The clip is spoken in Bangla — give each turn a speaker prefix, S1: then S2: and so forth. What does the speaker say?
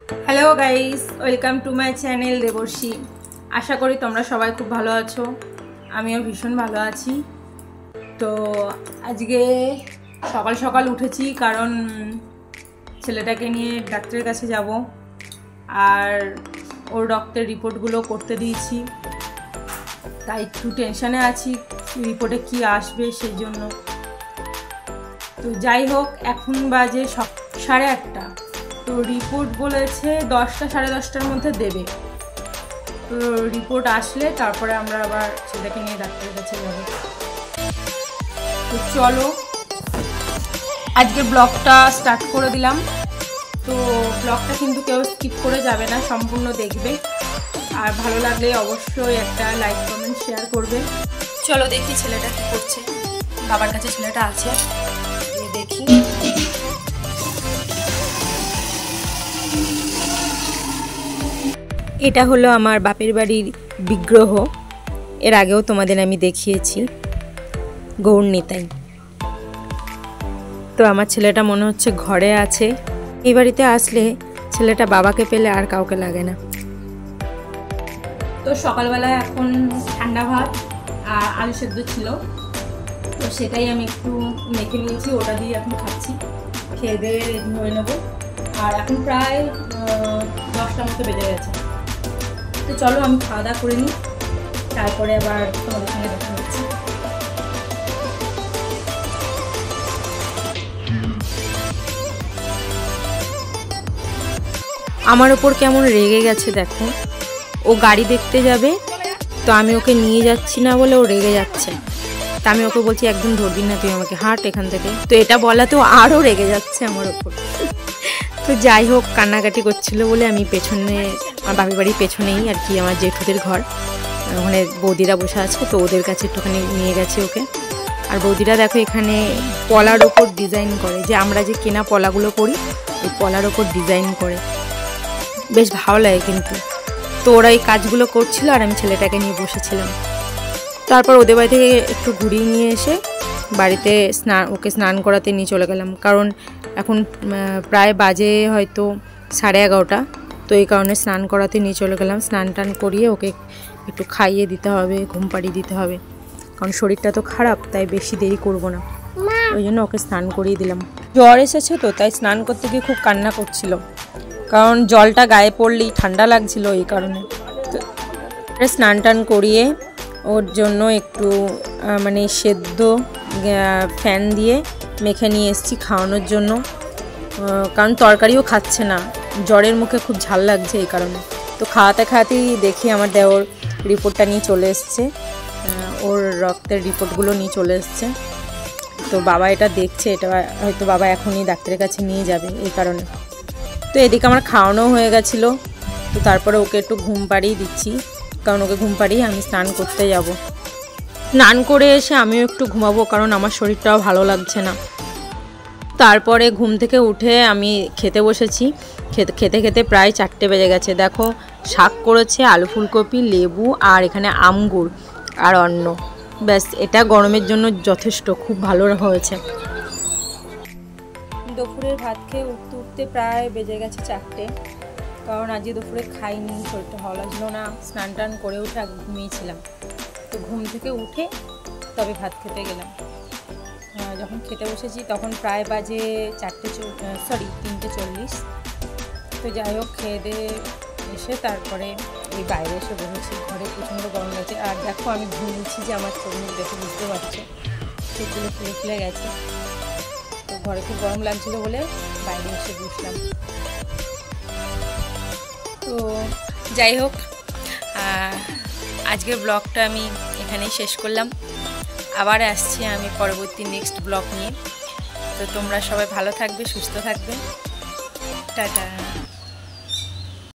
S1: Hello guys, welcome to my channel Debarshi. আশা করি তোমরা সবাই খুব ভালো আছো, আমিও ভীষণ ভালো আছি। তো আজকে সকাল সকাল উঠেছি কারণ ছেলেটাকে নিয়ে ডাক্তারের কাছে যাব, আর ওর রক্তের রিপোর্টগুলো করতে দিয়েছি। তাই একটু টেনশানে আছি রিপোর্টে কি আসবে সেই জন্য। তো যাই হোক, এখন বাজে 8:30। তো রিপোর্ট বলেছে 10টা সাড়ে 10টার মধ্যে দেবে। তো রিপোর্ট আসলে তারপরে আমরা আবার ছেলেকে নিয়ে ডাক্তারের কাছে যাব। তো চলো আজকে ব্লগটা স্টার্ট করে দিলাম। তো ব্লগটা কিন্তু কেউ স্কিপ করে যাবে না, সম্পূর্ণ দেখবে। আর ভালো লাগলে অবশ্যই একটা লাইক কমেন্ট শেয়ার করবে। চলো দেখি ছেলেটা কী করছে। বাবার কাছে ছেলেটা আছে, দেখি। এটা হলো আমার বাপের বাড়ির বিগ্রহ। এর আগেও তোমাদের আমি দেখিয়েছি, গৌর নিতাই। তো আমার ছেলেটা মনে হচ্ছে ঘরে আছে। এই বাড়িতে আসলে ছেলেটা বাবাকে পেলে আর কাউকে লাগে না। তো সকালবেলা এখন ঠান্ডা ভাত আর আলু সেদ্ধ ছিল, তো সেটাই আমি একটু মেখে নিয়েছি, ওটা দিয়ে এখন খাচ্ছি। খেয়ে দিয়ে রেডি হয়ে নেবো। আর এখন প্রায় 10টার মতো বেজে গেছে। তো চলো আমি খাওয়া দাওয়া করে নিই, তারপরে আবার তোমাদের সঙ্গে দেখা হচ্ছে। আমার ওপর কেমন রেগে গেছে দেখো। ও গাড়ি দেখতে যাবে, তো আমি ওকে নিয়ে যাচ্ছি না বলে ও রেগে যাচ্ছে। তা আমি ওকে বলছি একদম ধরবি না, তুই আমাকে হাঁট এখান থেকে। তো এটা বলাতে ও আরও রেগে যাচ্ছে আমার ওপর। তো যাই হোক, কান্নাকাটি করছিল বলে আমি পেছনে, আমার বাপের বাড়ির পেছনেই আর কি আমার জেঠুদের ঘর, ওখানে বৌদিরা বসে আছে, তো ওদের কাছে একটুখানি নিয়ে গেছে ওকে। আর বৌদিরা দেখো এখানে পলার ওপর ডিজাইন করে, যে আমরা যে কেনা পলাগুলো করি ওই পলার ওপর ডিজাইন করে, বেশ ভালো লাগে কিন্তু। তো ওরা এই কাজগুলো করছিল আর আমি ছেলেটাকে নিয়ে বসেছিলাম। তারপর ওদের বাড়ি থেকে একটু ঘুরিয়ে নিয়ে এসে বাড়িতে ওকে স্নান করাতে নিয়ে চলে গেলাম, কারণ এখন প্রায় বাজে হয়তো 11:30। তো এই কারণে স্নান করাতে নিয়ে চলে গেলাম। স্নান টান করিয়ে ওকে একটু খাইয়ে দিতে হবে, ঘুম পাড়িয়ে দিতে হবে, কারণ শরীরটা তো খারাপ, তাই বেশি দেরি করব না। ওই জন্য ওকে স্নান করিয়ে দিলাম। জ্বর এসেছে তো, তাই স্নান করতে গিয়ে খুব কান্না করছিল, কারণ জলটা গায়ে পড়লেই ঠান্ডা লাগছিল, এই কারণে। তো স্নান টান করিয়ে ওর জন্য একটু মানে সেদ্ধ ফ্যান দিয়ে মেখে নিয়ে এসেছি খাওয়ানোর জন্য, কারণ তরকারিও খাচ্ছে না, জ্বরের মুখে খুব ঝাল লাগছে এই কারণে। তো খাওয়াতে খাওয়াতেই দেখি আমার দেওর রিপোর্টটা নিয়ে চলে এসছে, ওর রক্তের রিপোর্টগুলো নিয়ে চলে এসছে। তো বাবা এটা দেখছে, এটা হয়তো বাবা এখনই ডাক্তারের কাছে নিয়ে যাবে, এই কারণে। তো এদিকে আমার খাওয়ানো হয়ে গেছিলো। তো তারপরে ওকে একটু ঘুম পাড়িয়ে দিচ্ছি, কারণ ওকে ঘুম পাড়িয়ে আমি স্নান করতে যাব। স্নান করে এসে আমিও একটু ঘুমাবো, কারণ আমার শরীরটাও ভালো লাগছে না। তারপরে ঘুম থেকে উঠে আমি খেতে বসেছি। খেতে খেতে প্রায় 4টে বেজে গেছে। দেখো শাক করেছে, আলু ফুলকপি, লেবু, আর এখানে আমগুড় আর অন্ন। ব্যাস, এটা গরমের জন্য যথেষ্ট, খুব ভালো হয়েছে। দুপুরের ভাত খেয়ে উঠতে উঠতে প্রায় বেজে গেছে 4টে, কারণ আজকে দুপুরে খাইনি, শরীরটা ভালো লাগছিল না। স্নান টান করে উঠে ঘুমিয়েছিলাম। তো ঘুম থেকে উঠে তবে ভাত খেতে গেলাম। যখন খেতে বসেছি তখন প্রায় বাজে 3:40। তো যাই হোক, খেয়ে দিয়ে এসে তারপরে এই বাইরে এসে বসেছি। ঘরে প্রচণ্ড গরম লাগছে। আর দেখো আমি ঘুমিয়েছি যে আমার চোখ মুখ দেখে বুঝতে পারছো, চোখগুলো ফুলে ফুলে গেছে। তো ঘরে খুব গরম লাগছিল বলে বাইরে এসে বসলাম। তো যাই হোক, আজকের ব্লগটা আমি এখানেই শেষ করলাম। আবার আসছি আমি পরবর্তী নেক্সট ব্লগ নিয়ে। তো তোমরা সবাই ভালো থাকবে, সুস্থ থাকবে। টাটা।